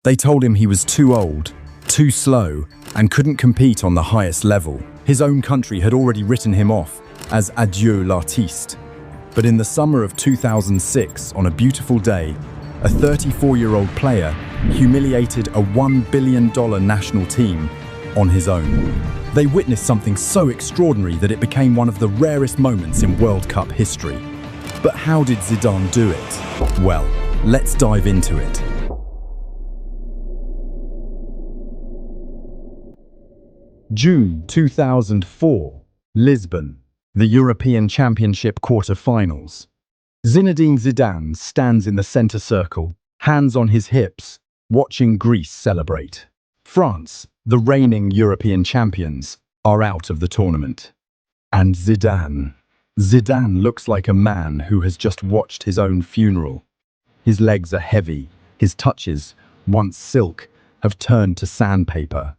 They told him he was too old, too slow, and couldn't compete on the highest level. His own country had already written him off as adieu l'artiste. But in the summer of 2006, on a beautiful day, a 34-year-old player humiliated a $1 billion national team on his own. They witnessed something so extraordinary that it became one of the rarest moments in World Cup history. But how did Zidane do it? Well, let's dive into it. June 2004, Lisbon, the European Championship quarter-finals. Zinedine Zidane stands in the center circle, hands on his hips, watching Greece celebrate. France, the reigning European champions, are out of the tournament. And Zidane looks like a man who has just watched his own funeral. His legs are heavy, his touches, once silk, have turned to sandpaper.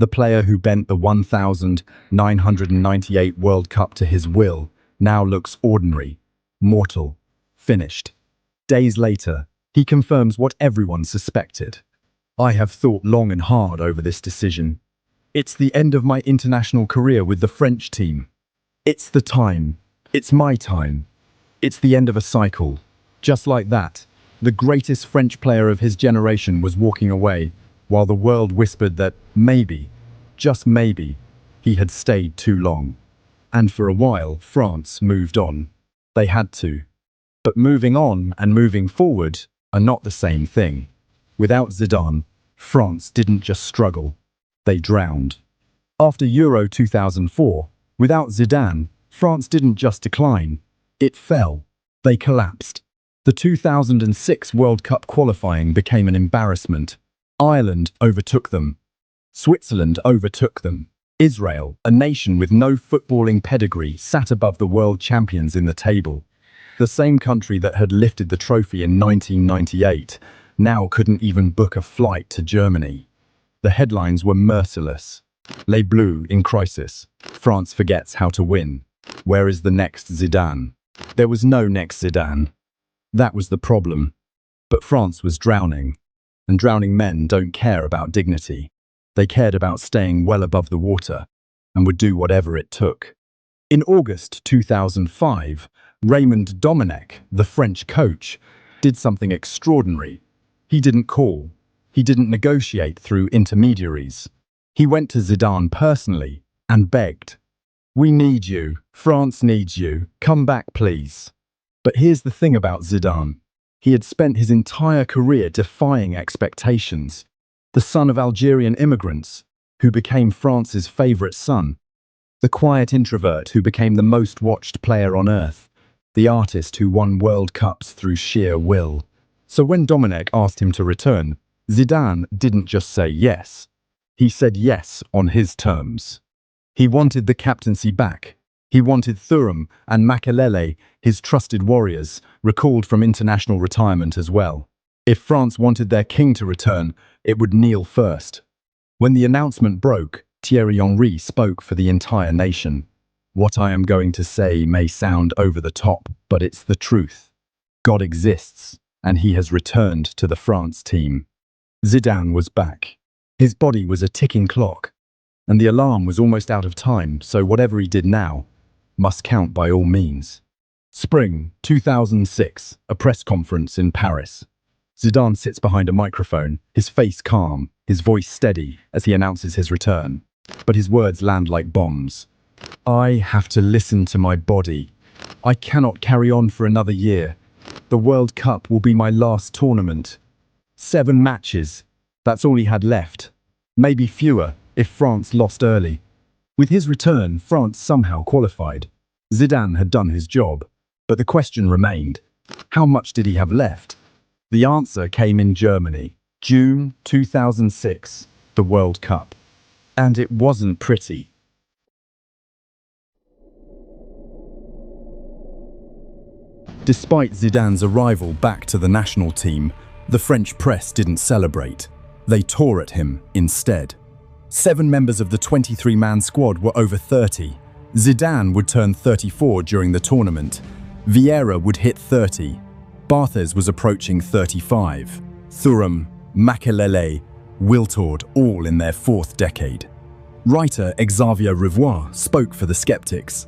The player who bent the 1998 World Cup to his will now looks ordinary, mortal, finished. Days later, he confirms what everyone suspected. I have thought long and hard over this decision. It's the end of my international career with the French team. It's the time. It's my time. It's the end of a cycle. Just like that, the greatest French player of his generation was walking away, while the world whispered that maybe, just maybe, he had stayed too long. And for a while, France moved on. They had to. But moving on and moving forward are not the same thing. Without Zidane, France didn't just struggle, they drowned. After Euro 2004, without Zidane, France didn't just decline, it fell. They collapsed. The 2006 World Cup qualifying became an embarrassment. Ireland overtook them. Switzerland overtook them. Israel, a nation with no footballing pedigree, sat above the world champions in the table. The same country that had lifted the trophy in 1998 now couldn't even book a flight to Germany. The headlines were merciless. Les Bleus in crisis. France forgets how to win. Where is the next Zidane? There was no next Zidane. That was the problem. But France was drowning. And drowning men don't care about dignity. They cared about staying well above the water and would do whatever it took. In August 2005, Raymond Domenech, the French coach, did something extraordinary. He didn't call. He didn't negotiate through intermediaries. He went to Zidane personally and begged. We need you. France needs you. Come back, please. But here's the thing about Zidane. He had spent his entire career defying expectations. The son of Algerian immigrants, who became France's favorite son. The quiet introvert who became the most watched player on earth. The artist who won World Cups through sheer will. So when Domenech asked him to return, Zidane didn't just say yes. He said yes on his terms. He wanted the captaincy back. He wanted Thuram and Makelele, his trusted warriors, recalled from international retirement as well. If France wanted their king to return, it would kneel first. When the announcement broke, Thierry Henry spoke for the entire nation. What I am going to say may sound over the top, but it's the truth. God exists, and he has returned to the France team. Zidane was back. His body was a ticking clock, and the alarm was almost out of time, so whatever he did now must count by all means. Spring 2006, a press conference in Paris. Zidane sits behind a microphone, his face calm, his voice steady as he announces his return. But his words land like bombs. I have to listen to my body. I cannot carry on for another year. The World Cup will be my last tournament. 7 matches. That's all he had left. Maybe fewer if France lost early. With his return, France somehow qualified. Zidane had done his job. But the question remained, how much did he have left? The answer came in Germany, June 2006, the World Cup. And it wasn't pretty. Despite Zidane's arrival back to the national team, the French press didn't celebrate. They tore at him instead. 7 members of the 23-man squad were over 30. Zidane would turn 34 during the tournament. Vieira would hit 30. Barthez was approaching 35. Thuram, Makelele, Wiltord, all in their fourth decade. Writer Xavier Rivoire spoke for the skeptics.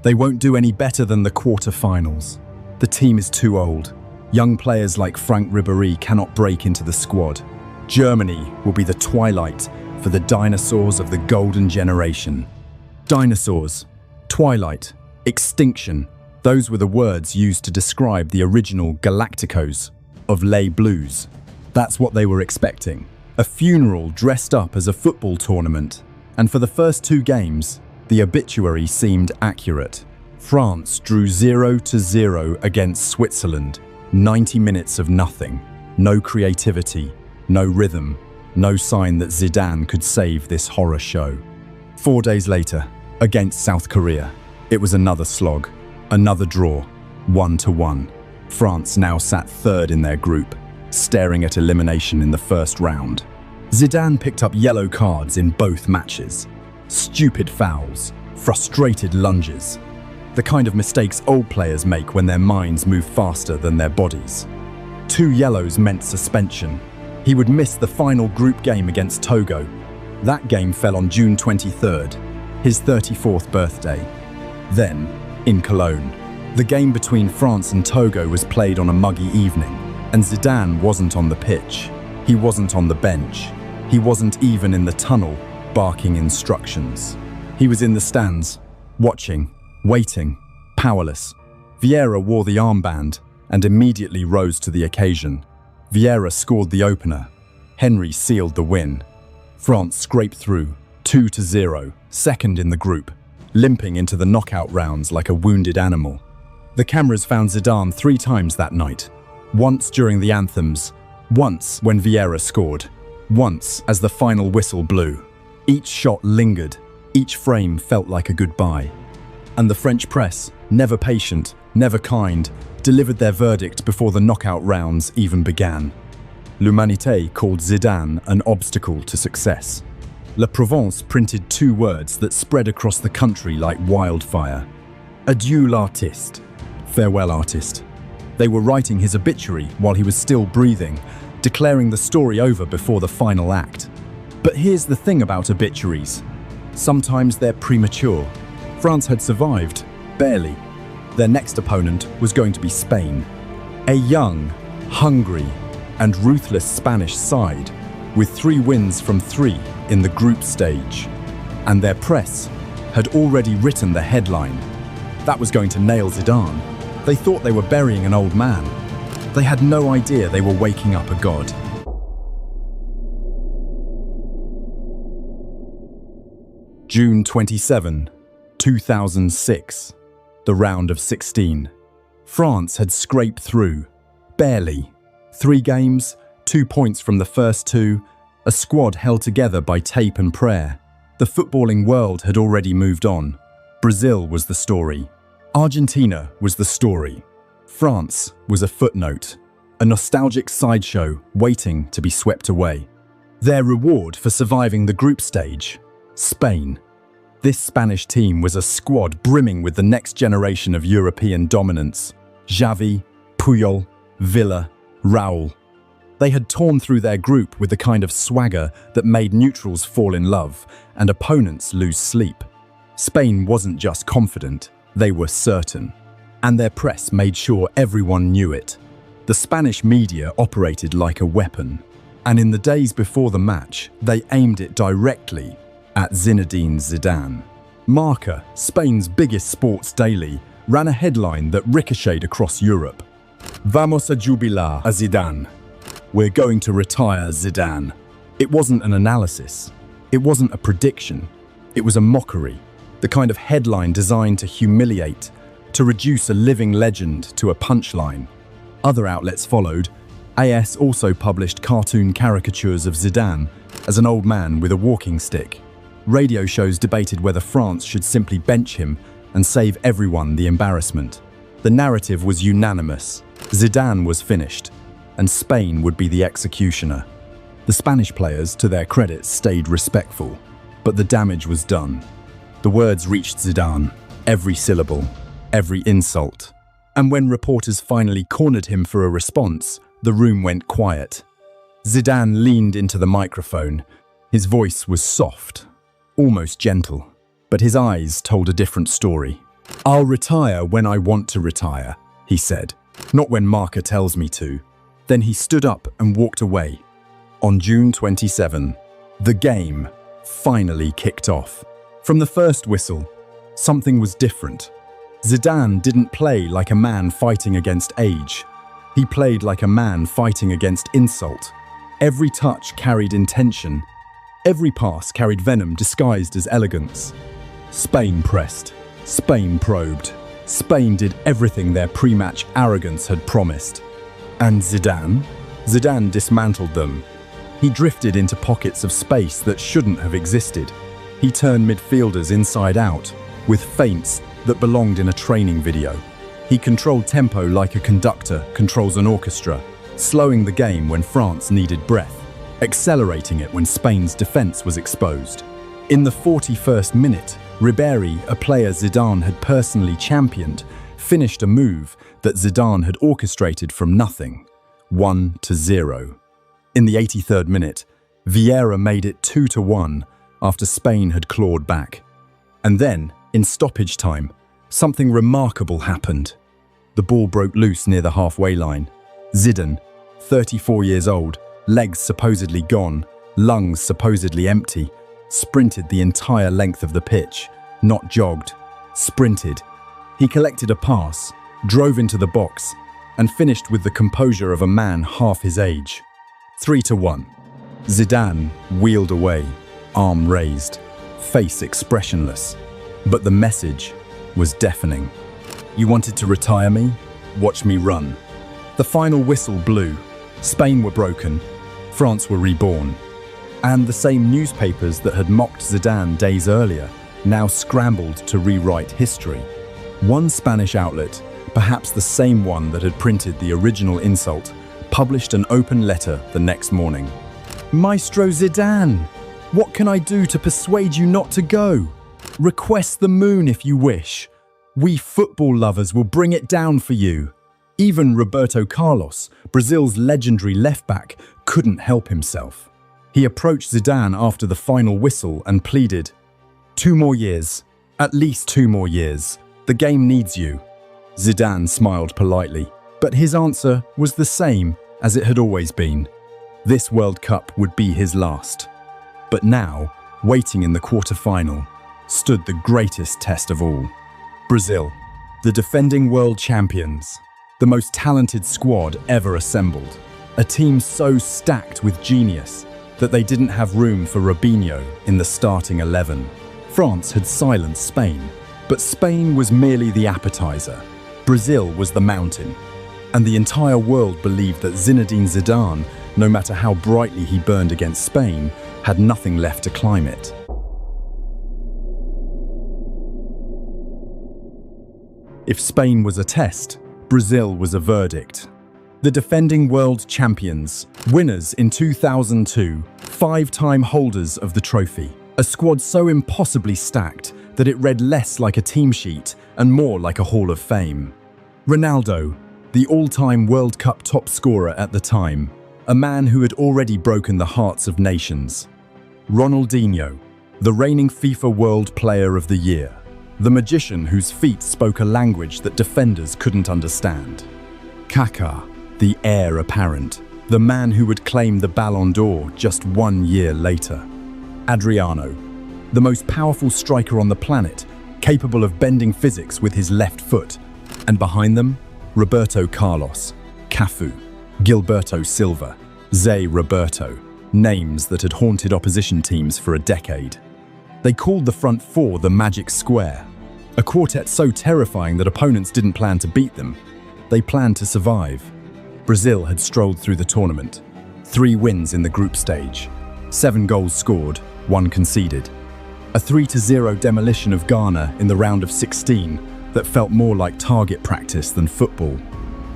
They won't do any better than the quarter-finals. The team is too old. Young players like Frank Ribéry cannot break into the squad. Germany will be the twilight for the dinosaurs of the golden generation. Dinosaurs, twilight, extinction, those were the words used to describe the original Galacticos of Les Blues. That's what they were expecting. A funeral dressed up as a football tournament. And for the first two games, the obituary seemed accurate. France drew 0-0 against Switzerland. 90 minutes of nothing. No creativity, no rhythm, no sign that Zidane could save this horror show. 4 days later, against South Korea, it was another slog, another draw, 1-1. France now sat third in their group, staring at elimination in the first round. Zidane picked up yellow cards in both matches. Stupid fouls, frustrated lunges. The kind of mistakes old players make when their minds move faster than their bodies. 2 yellows meant suspension. He would miss the final group game against Togo. That game fell on June 23rd, his 34th birthday. Then, in Cologne, the game between France and Togo was played on a muggy evening, and Zidane wasn't on the pitch. He wasn't on the bench. He wasn't even in the tunnel, barking instructions. He was in the stands, watching, waiting, powerless. Vieira wore the armband and immediately rose to the occasion. Vieira scored the opener. Henry sealed the win. France scraped through, 2-0, second in the group, limping into the knockout rounds like a wounded animal. The cameras found Zidane 3 times that night. Once during the anthems, once when Vieira scored, once as the final whistle blew. Each shot lingered, each frame felt like a goodbye. And the French press, never patient, never kind, delivered their verdict before the knockout rounds even began. L'Humanité called Zidane an obstacle to success. La Provence printed 2 words that spread across the country like wildfire. Adieu l'artiste. Farewell artist. They were writing his obituary while he was still breathing, declaring the story over before the final act. But here's the thing about obituaries. Sometimes they're premature. France had survived, barely. Their next opponent was going to be Spain. A young, hungry, and ruthless Spanish side, with 3 wins from 3 in the group stage. And their press had already written the headline. That was going to nail Zidane. They thought they were burying an old man. They had no idea they were waking up a god. June 27, 2006. The round of 16. France had scraped through. Barely. 3 games, 2 points from the first 2, a squad held together by tape and prayer. The footballing world had already moved on. Brazil was the story. Argentina was the story. France was a footnote, a nostalgic sideshow waiting to be swept away. Their reward for surviving the group stage? Spain. This Spanish team was a squad brimming with the next generation of European dominance. Xavi, Puyol, Villa, Raúl. They had torn through their group with the kind of swagger that made neutrals fall in love and opponents lose sleep. Spain wasn't just confident, they were certain. And their press made sure everyone knew it. The Spanish media operated like a weapon. And in the days before the match, they aimed it directly at Zinedine Zidane. Marca, Spain's biggest sports daily, ran a headline that ricocheted across Europe. Vamos a jubilar a Zidane. We're going to retire Zidane. It wasn't an analysis. It wasn't a prediction. It was a mockery. The kind of headline designed to humiliate, to reduce a living legend to a punchline. Other outlets followed. AS also published cartoon caricatures of Zidane as an old man with a walking stick. Radio shows debated whether France should simply bench him and save everyone the embarrassment. The narrative was unanimous. Zidane was finished, and Spain would be the executioner. The Spanish players, to their credit, stayed respectful, but the damage was done. The words reached Zidane, every syllable, every insult. And when reporters finally cornered him for a response, the room went quiet. Zidane leaned into the microphone. His voice was soft, almost gentle, but his eyes told a different story. "I'll retire when I want to retire," he said, "not when Marca tells me to." Then he stood up and walked away. On June 27, the game finally kicked off. From the first whistle, something was different. Zidane didn't play like a man fighting against age. He played like a man fighting against insult. Every touch carried intention. Every pass carried venom disguised as elegance. Spain pressed. Spain probed. Spain did everything their pre-match arrogance had promised. And Zidane? Zidane dismantled them. He drifted into pockets of space that shouldn't have existed. He turned midfielders inside out, with feints that belonged in a training video. He controlled tempo like a conductor controls an orchestra, slowing the game when France needed breath, accelerating it when Spain's defense was exposed. In the 41st minute, Ribéry, a player Zidane had personally championed, finished a move that Zidane had orchestrated from nothing, 1-0. In the 83rd minute, Vieira made it 2-1 after Spain had clawed back. And then, in stoppage time, something remarkable happened. The ball broke loose near the halfway line. Zidane, 34 years old, legs supposedly gone, lungs supposedly empty, sprinted the entire length of the pitch, not jogged, sprinted. He collected a pass, drove into the box, and finished with the composure of a man half his age. 3-1. Zidane wheeled away, arm raised, face expressionless. But the message was deafening. "You wanted to retire me? Watch me run." The final whistle blew. Spain were broken. France were reborn. And the same newspapers that had mocked Zidane days earlier now scrambled to rewrite history. One Spanish outlet, perhaps the same one that had printed the original insult, published an open letter the next morning. "Maestro Zidane, what can I do to persuade you not to go? Request the moon if you wish. We football lovers will bring it down for you." Even Roberto Carlos, Brazil's legendary left-back, couldn't help himself. He approached Zidane after the final whistle and pleaded, "2 more years, at least 2 more years. The game needs you." Zidane smiled politely, but his answer was the same as it had always been. This World Cup would be his last. But now, waiting in the quarter-final, stood the greatest test of all. Brazil, the defending world champions, the most talented squad ever assembled, a team so stacked with genius that they didn't have room for Robinho in the starting 11. France had silenced Spain, but Spain was merely the appetizer. Brazil was the mountain, and the entire world believed that Zinedine Zidane, no matter how brightly he burned against Spain, had nothing left to climb it. If Spain was a test, Brazil was a verdict. The defending world champions, winners in 2002, 5-time holders of the trophy. A squad so impossibly stacked that it read less like a team sheet and more like a Hall of Fame. Ronaldo, the all-time World Cup top scorer at the time, a man who had already broken the hearts of nations. Ronaldinho, the reigning FIFA World Player of the Year, the magician whose feet spoke a language that defenders couldn't understand. Kaká, the heir apparent, the man who would claim the Ballon d'Or just 1 year later. Adriano, the most powerful striker on the planet, capable of bending physics with his left foot. And behind them, Roberto Carlos, Cafu, Gilberto Silva, Zé Roberto, names that had haunted opposition teams for a decade. They called the front four the Magic Square, a quartet so terrifying that opponents didn't plan to beat them. They planned to survive. Brazil had strolled through the tournament. 3 wins in the group stage, 7 goals scored, 1 conceded. A 3-0 demolition of Ghana in the round of 16 that felt more like target practice than football.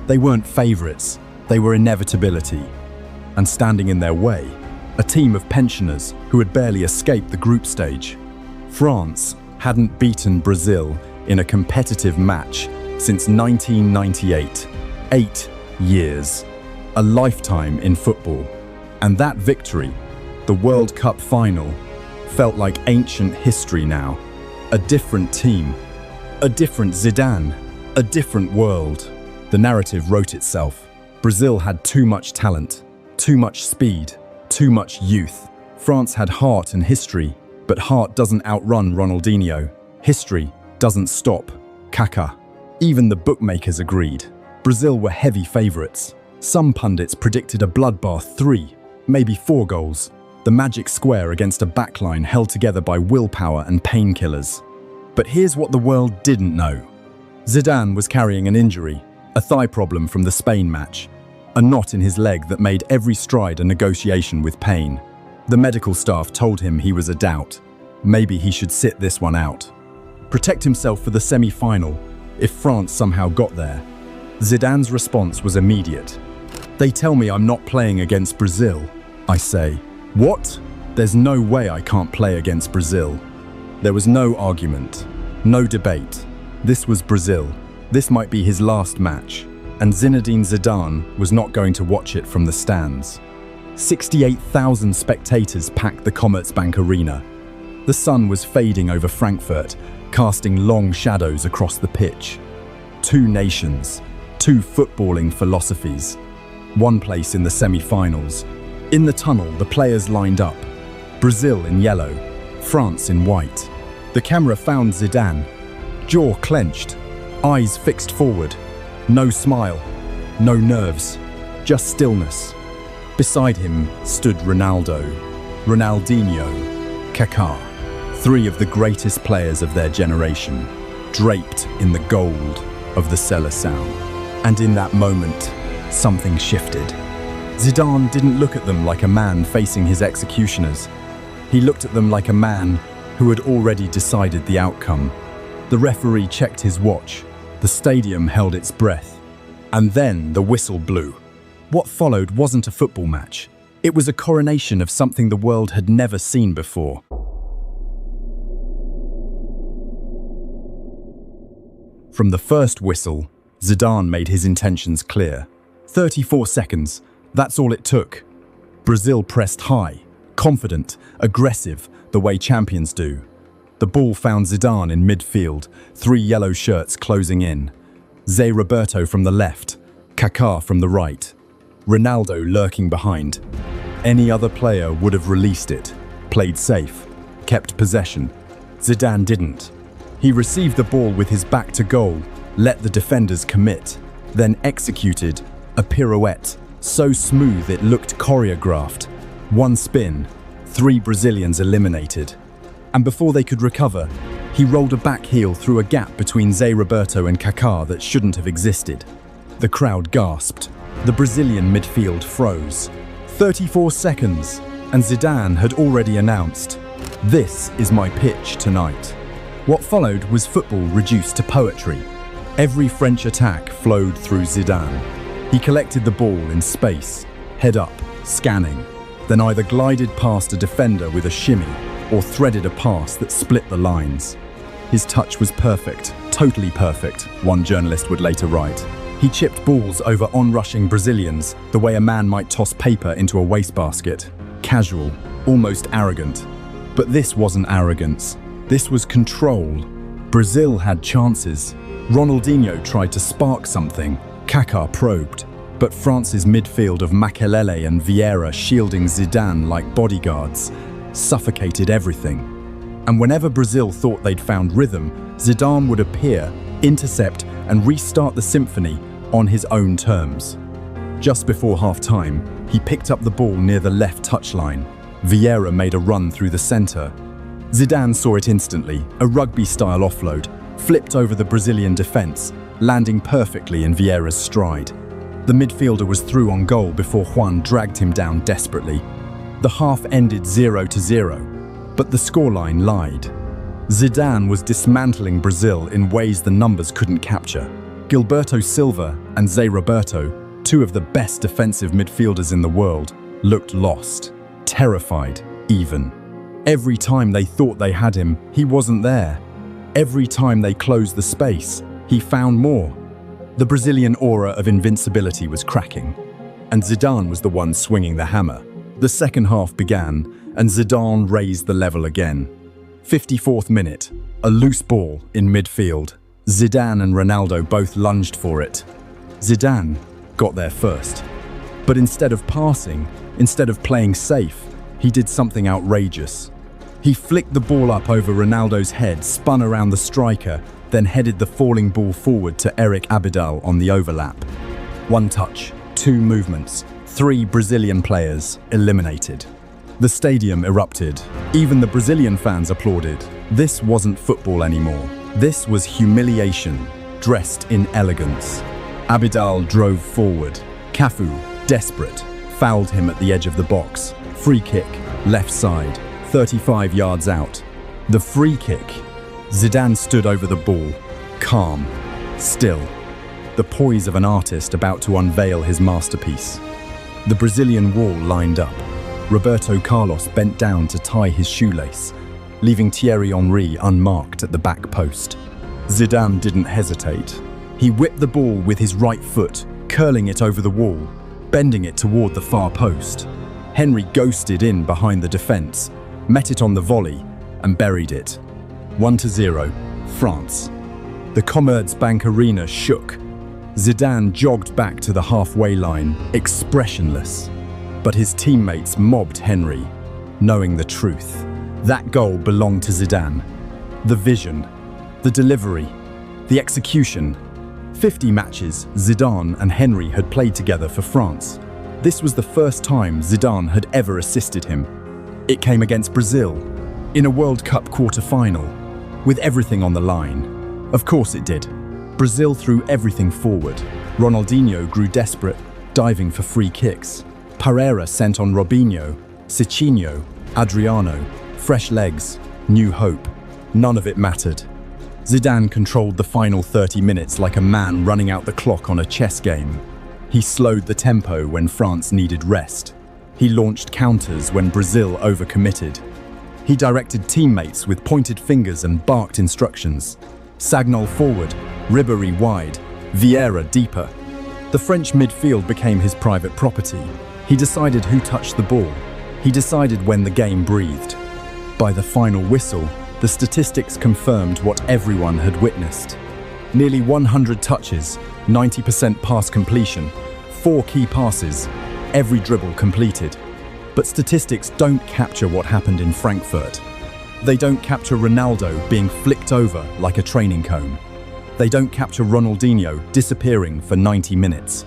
They weren't favourites, they were inevitability. And standing in their way, a team of pensioners who had barely escaped the group stage. France hadn't beaten Brazil in a competitive match since 1998. 8 years. A lifetime in football. And that victory, the World Cup final, felt like ancient history now. A different team, a different Zidane, a different world. The narrative wrote itself. Brazil had too much talent, too much speed, too much youth. France had heart and history, but heart doesn't outrun Ronaldinho. History doesn't stop Kaká. Even the bookmakers agreed. Brazil were heavy favourites. Some pundits predicted a bloodbath, 3, maybe 4 goals. The magic square against a backline held together by willpower and painkillers. But here's what the world didn't know. Zidane was carrying an injury, a thigh problem from the Spain match, a knot in his leg that made every stride a negotiation with pain. The medical staff told him he was a doubt. Maybe he should sit this one out. Protect himself for the semi-final, if France somehow got there. Zidane's response was immediate. They tell me I'm not playing against Brazil. I say, what? There's no way I can't play against Brazil. There was no argument, no debate. This was Brazil. This might be his last match, and Zinedine Zidane was not going to watch it from the stands. 68,000 spectators packed the Commerzbank Arena. The sun was fading over Frankfurt, casting long shadows across the pitch. 2 nations, 2 footballing philosophies. One place in the semi-finals. In the tunnel, the players lined up. Brazil in yellow, France in white. The camera found Zidane, jaw clenched, eyes fixed forward. No smile, no nerves, just stillness. Beside him stood Ronaldo, Ronaldinho, Kaká, 3 of the greatest players of their generation, draped in the gold of the Seleção. And in that moment, something shifted. Zidane didn't look at them like a man facing his executioners. He looked at them like a man who had already decided the outcome. The referee checked his watch. The stadium held its breath. And then the whistle blew. What followed wasn't a football match. It was a coronation of something the world had never seen before. From the first whistle, Zidane made his intentions clear. 34 seconds, that's all it took. Brazil pressed high, confident, aggressive, the way champions do. The ball found Zidane in midfield, 3 yellow shirts closing in. Zé Roberto from the left, Kaká from the right, Ronaldo lurking behind. Any other player would have released it, played safe, kept possession. Zidane didn't. He received the ball with his back to goal, let the defenders commit, then executed a pirouette so smooth it looked choreographed. 1 spin, 3 Brazilians eliminated. And before they could recover, he rolled a back heel through a gap between Zé Roberto and Kaká that shouldn't have existed. The crowd gasped. The Brazilian midfield froze. 34 seconds, and Zidane had already announced, "This is my pitch tonight." What followed was football reduced to poetry. Every French attack flowed through Zidane. He collected the ball in space, head up, scanning, then either glided past a defender with a shimmy or threaded a pass that split the lines. His touch was perfect, totally perfect, one journalist would later write. He chipped balls over onrushing Brazilians the way a man might toss paper into a wastebasket. Casual, almost arrogant. But this wasn't arrogance. This was control. Brazil had chances. Ronaldinho tried to spark something. Kaká probed. But France's midfield of Makelele and Vieira shielding Zidane like bodyguards suffocated everything. And whenever Brazil thought they'd found rhythm, Zidane would appear, intercept, and restart the symphony on his own terms. Just before half-time, he picked up the ball near the left touchline. Vieira made a run through the centre. Zidane saw it instantly, a rugby-style offload, flipped over the Brazilian defence, landing perfectly in Vieira's stride. The midfielder was through on goal before Juan dragged him down desperately. The half ended 0-0, but the scoreline lied. Zidane was dismantling Brazil in ways the numbers couldn't capture. Gilberto Silva and Zé Roberto, 2 of the best defensive midfielders in the world, looked lost, terrified even. Every time they thought they had him, he wasn't there. Every time they closed the space, he found more. The Brazilian aura of invincibility was cracking, and Zidane was the one swinging the hammer. The second half began, and Zidane raised the level again. 54th minute, a loose ball in midfield. Zidane and Ronaldo both lunged for it. Zidane got there first. But instead of passing, instead of playing safe, he did something outrageous. He flicked the ball up over Ronaldo's head, spun around the striker, then headed the falling ball forward to Eric Abidal on the overlap. One touch, two movements, three Brazilian players eliminated. The stadium erupted. Even the Brazilian fans applauded. This wasn't football anymore. This was humiliation, dressed in elegance. Abidal drove forward. Cafu, desperate, fouled him at the edge of the box. Free kick, left side, 35 yards out. The free kick. Zidane stood over the ball, calm, still. The poise of an artist about to unveil his masterpiece. The Brazilian wall lined up. Roberto Carlos bent down to tie his shoelace, leaving Thierry Henry unmarked at the back post. Zidane didn't hesitate. He whipped the ball with his right foot, curling it over the wall, bending it toward the far post. Henry ghosted in behind the defense, met it on the volley, and buried it. 1-0, France. The Commerzbank Arena shook. Zidane jogged back to the halfway line, expressionless. But his teammates mobbed Henry, knowing the truth. That goal belonged to Zidane. The vision, the delivery, the execution. 50 matches, Zidane and Henry had played together for France. This was the first time Zidane had ever assisted him. It came against Brazil, in a World Cup quarter-final, with everything on the line. Of course it did. Brazil threw everything forward. Ronaldinho grew desperate, diving for free kicks. Pereira sent on Robinho, Cicinho, Adriano, fresh legs, new hope. None of it mattered. Zidane controlled the final 30 minutes like a man running out the clock on a chess game. He slowed the tempo when France needed rest. He launched counters when Brazil overcommitted. He directed teammates with pointed fingers and barked instructions. Sagnol forward, Ribéry wide, Vieira deeper. The French midfield became his private property. He decided who touched the ball. He decided when the game breathed. By the final whistle, the statistics confirmed what everyone had witnessed. Nearly 100 touches, 90% pass completion, 4 key passes, every dribble completed. But statistics don't capture what happened in Frankfurt. They don't capture Ronaldo being flicked over like a training cone. They don't capture Ronaldinho disappearing for 90 minutes.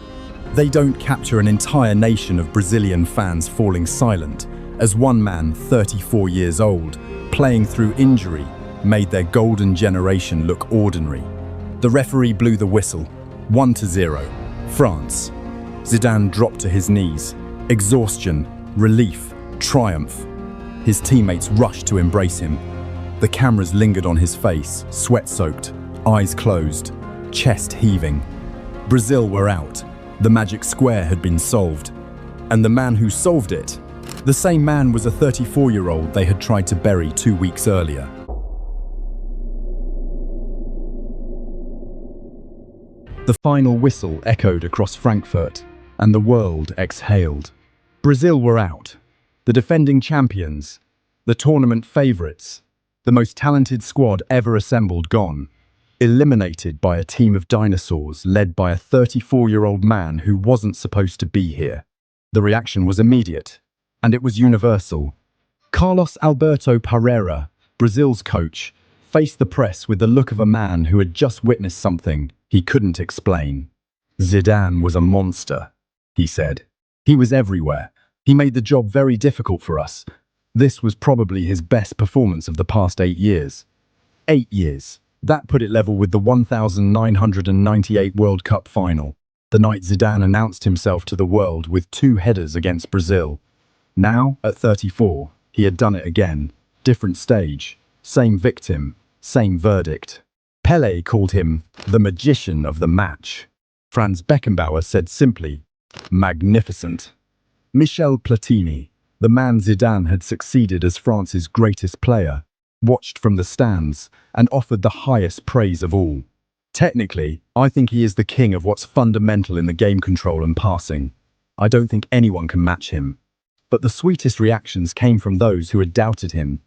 They don't capture an entire nation of Brazilian fans falling silent as one man, 34 years old, playing through injury, made their golden generation look ordinary. The referee blew the whistle. 1-0, France. Zidane dropped to his knees. Exhaustion, relief, triumph. His teammates rushed to embrace him. The cameras lingered on his face, sweat-soaked, eyes closed, chest heaving. Brazil were out. The magic square had been solved. And the man who solved it, the same man was a 34-year-old they had tried to bury 2 weeks earlier. The final whistle echoed across Frankfurt, and the world exhaled. Brazil were out. The defending champions, the tournament favourites, the most talented squad ever assembled gone. Eliminated by a team of dinosaurs led by a 34-year-old man who wasn't supposed to be here. The reaction was immediate, and it was universal. Carlos Alberto Pereira, Brazil's coach, faced the press with the look of a man who had just witnessed something he couldn't explain. Zidane was a monster, he said. He was everywhere. He made the job very difficult for us. This was probably his best performance of the past 8 years. 8 years. That put it level with the 1998 World Cup final, the night Zidane announced himself to the world with 2 headers against Brazil. Now, at 34, he had done it again. Different stage, same victim, same verdict. Pelé called him the magician of the match. Franz Beckenbauer said simply, magnificent. Michel Platini, the man Zidane had succeeded as France's greatest player, watched from the stands and offered the highest praise of all. Technically, I think he is the king of what's fundamental in the game: control and passing. I don't think anyone can match him. But the sweetest reactions came from those who had doubted him.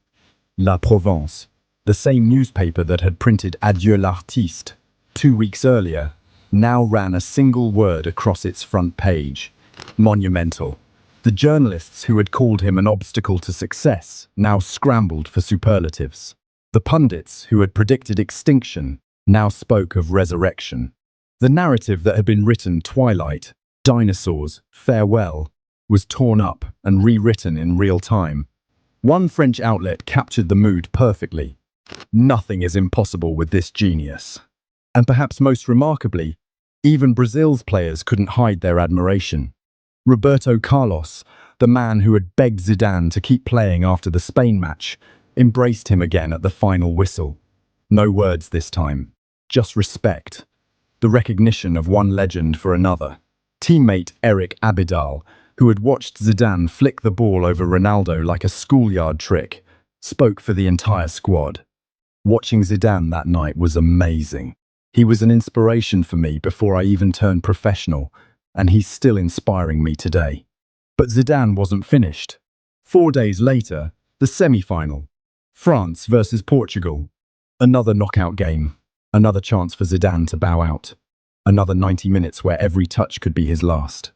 La Provence, the same newspaper that had printed Adieu l'artiste 2 weeks earlier, now ran a single word across its front page: monumental. The journalists who had called him an obstacle to success now scrambled for superlatives. The pundits who had predicted extinction now spoke of resurrection. The narrative that had been written twilight, dinosaurs, farewell, was torn up and rewritten in real time. One French outlet captured the mood perfectly. Nothing is impossible with this genius. And perhaps most remarkably, even Brazil's players couldn't hide their admiration. Roberto Carlos, the man who had begged Zidane to keep playing after the Spain match, embraced him again at the final whistle. No words this time, just respect. The recognition of one legend for another. Teammate Eric Abidal, who had watched Zidane flick the ball over Ronaldo like a schoolyard trick, spoke for the entire squad. Watching Zidane that night was amazing. He was an inspiration for me before I even turned professional, and he's still inspiring me today. But Zidane wasn't finished. 4 days later, the semi-final. France versus Portugal. Another knockout game. Another chance for Zidane to bow out. Another 90 minutes where every touch could be his last.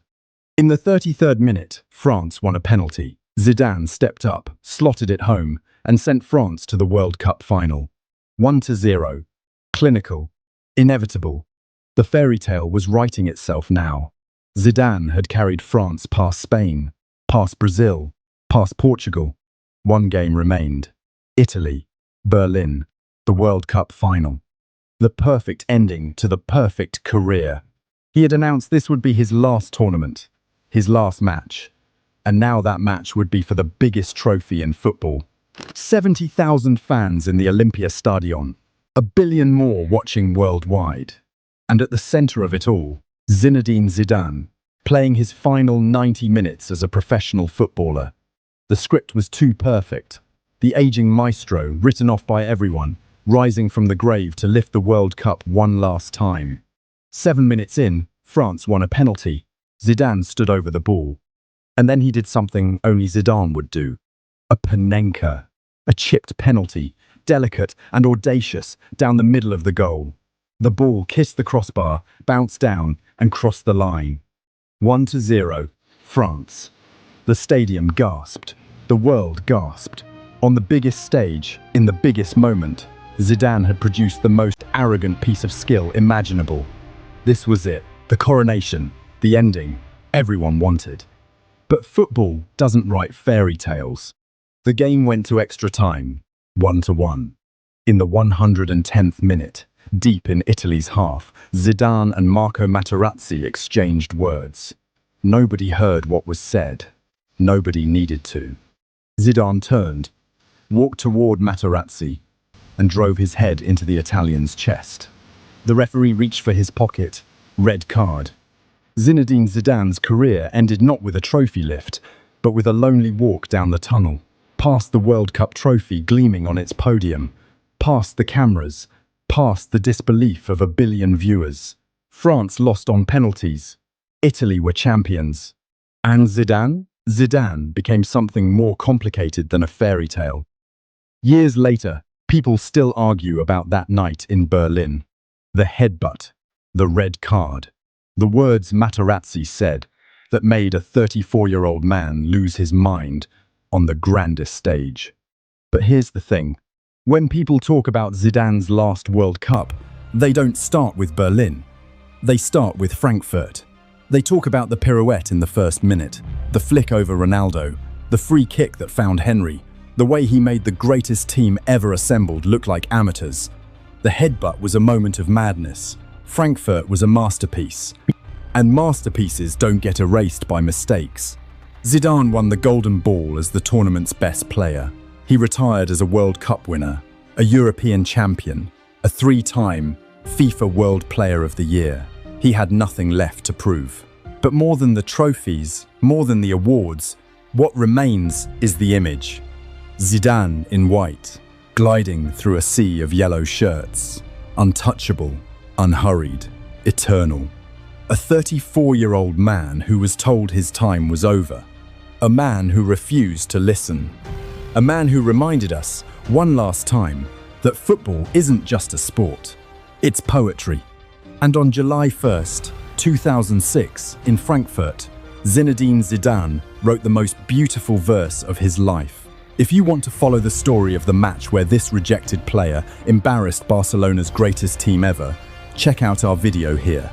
In the 33rd minute, France won a penalty. Zidane stepped up, slotted it home, and sent France to the World Cup final. 1-0. Clinical. Inevitable. The fairy tale was writing itself now. Zidane had carried France past Spain, past Brazil, past Portugal. One game remained. Italy. Berlin. The World Cup final. The perfect ending to the perfect career. He had announced this would be his last tournament, his last match. And now that match would be for the biggest trophy in football. 70,000 fans in the Olympia Stadion. 1 billion more watching worldwide. And at the center of it all, Zinedine Zidane, playing his final 90 minutes as a professional footballer. The script was too perfect. The aging maestro, written off by everyone, rising from the grave to lift the World Cup one last time. 7 minutes in, France won a penalty. Zidane stood over the ball. And then he did something only Zidane would do. A Panenka. A chipped penalty, delicate and audacious, down the middle of the goal. The ball kissed the crossbar, bounced down, and crossed the line. 1-0, France. The stadium gasped. The world gasped. On the biggest stage, in the biggest moment, Zidane had produced the most arrogant piece of skill imaginable. This was it, the coronation, the ending everyone wanted. But football doesn't write fairy tales. The game went to extra time, 1-1. In the 110th minute, deep in Italy's half, Zidane and Marco Materazzi exchanged words. Nobody heard what was said. Nobody needed to. Zidane turned, walked toward Materazzi, and drove his head into the Italian's chest. The referee reached for his pocket. Red card. Zinedine Zidane's career ended not with a trophy lift, but with a lonely walk down the tunnel, past the World Cup trophy gleaming on its podium, past the cameras, past the disbelief of 1 billion viewers. France lost on penalties. Italy were champions. And Zidane? Zidane became something more complicated than a fairy tale. Years later, people still argue about that night in Berlin. The headbutt, the red card, the words Materazzi said that made a 34-year-old man lose his mind on the grandest stage. But here's the thing. When people talk about Zidane's last World Cup, they don't start with Berlin. They start with Frankfurt. They talk about the pirouette in the first minute, the flick over Ronaldo, the free kick that found Henry, the way he made the greatest team ever assembled look like amateurs. The headbutt was a moment of madness. Frankfurt was a masterpiece. And masterpieces don't get erased by mistakes. Zidane won the Golden Ball as the tournament's best player. He retired as a World Cup winner, a European champion, a 3-time FIFA World Player of the Year. He had nothing left to prove. But more than the trophies, more than the awards, what remains is the image. Zidane in white, gliding through a sea of yellow shirts, untouchable, unhurried, eternal. A 34-year-old man who was told his time was over. A man who refused to listen. A man who reminded us, one last time, that football isn't just a sport. It's poetry. And on July 1st, 2006, in Frankfurt, Zinedine Zidane wrote the most beautiful verse of his life. If you want to follow the story of the match where this rejected player embarrassed Barcelona's greatest team ever, check out our video here.